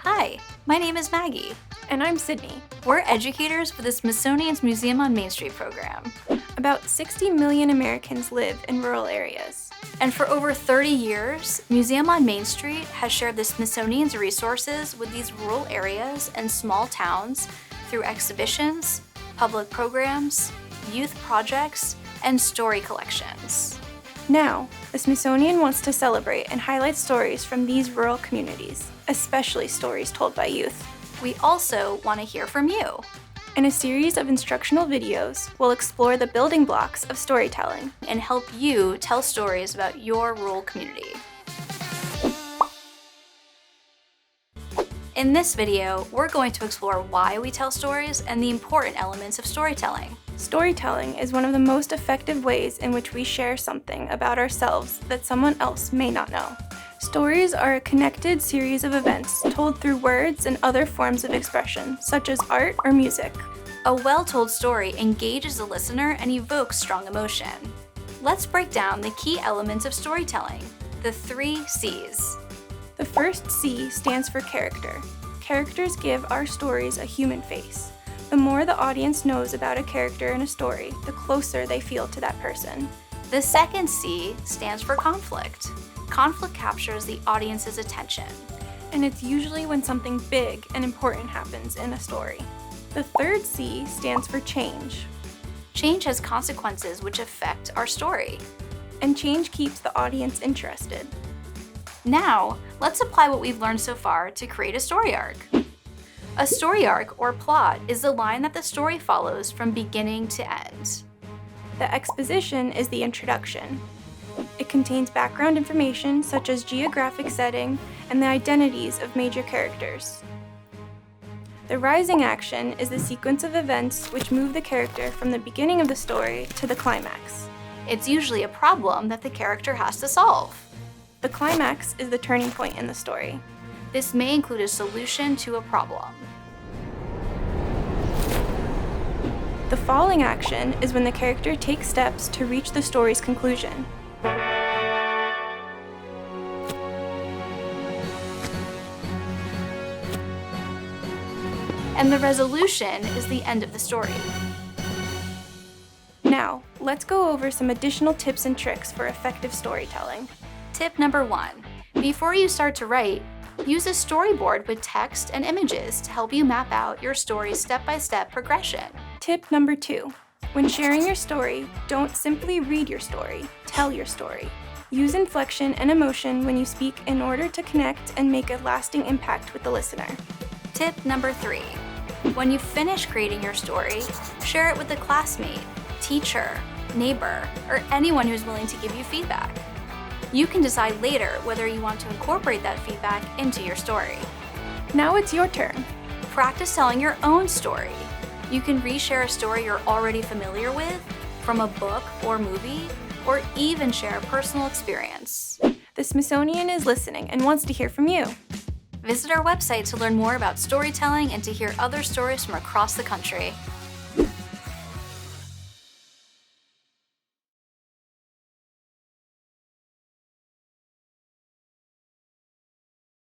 Hi, my name is Maggie. And I'm Sydney. We're educators for the Smithsonian's Museum on Main Street program. About 60 million Americans live in rural areas. And for over 30 years, Museum on Main Street has shared the Smithsonian's resources with these rural areas and small towns through exhibitions, public programs, youth projects, and story collections. Now, the Smithsonian wants to celebrate and highlight stories from these rural communities, especially stories told by youth. We also want to hear from you. In a series of instructional videos, we'll explore the building blocks of storytelling and help you tell stories about your rural community. In this video, we're going to explore why we tell stories and the important elements of storytelling. Storytelling is one of the most effective ways in which we share something about ourselves that someone else may not know. Stories are a connected series of events told through words and other forms of expression, such as art or music. A well-told story engages the listener and evokes strong emotion. Let's break down the key elements of storytelling, the 3 C's. The first C stands for character. Characters give our stories a human face. The more the audience knows about a character in a story, the closer they feel to that person. The second C stands for conflict. Conflict captures the audience's attention. And it's usually when something big and important happens in a story. The third C stands for change. Change has consequences which affect our story. And change keeps the audience interested. Now, let's apply what we've learned so far to create a story arc. A story arc, or plot, is the line that the story follows from beginning to end. The exposition is the introduction. It contains background information such as geographic setting and the identities of major characters. The rising action is the sequence of events which move the character from the beginning of the story to the climax. It's usually a problem that the character has to solve. The climax is the turning point in the story. This may include a solution to a problem. The falling action is when the character takes steps to reach the story's conclusion. And the resolution is the end of the story. Now, let's go over some additional tips and tricks for effective storytelling. Tip number 1. Before you start to write, use a storyboard with text and images to help you map out your story's step-by-step progression. Tip number 2. When sharing your story, don't simply read your story, tell your story. Use inflection and emotion when you speak in order to connect and make a lasting impact with the listener. Tip number 3. When you finish creating your story, share it with a classmate, teacher, neighbor, or anyone who's willing to give you feedback. You can decide later whether you want to incorporate that feedback into your story. Now it's your turn. Practice telling your own story. You can reshare a story you're already familiar with, from a book or movie, or even share a personal experience. The Smithsonian is listening and wants to hear from you. Visit our website to learn more about storytelling and to hear other stories from across the country.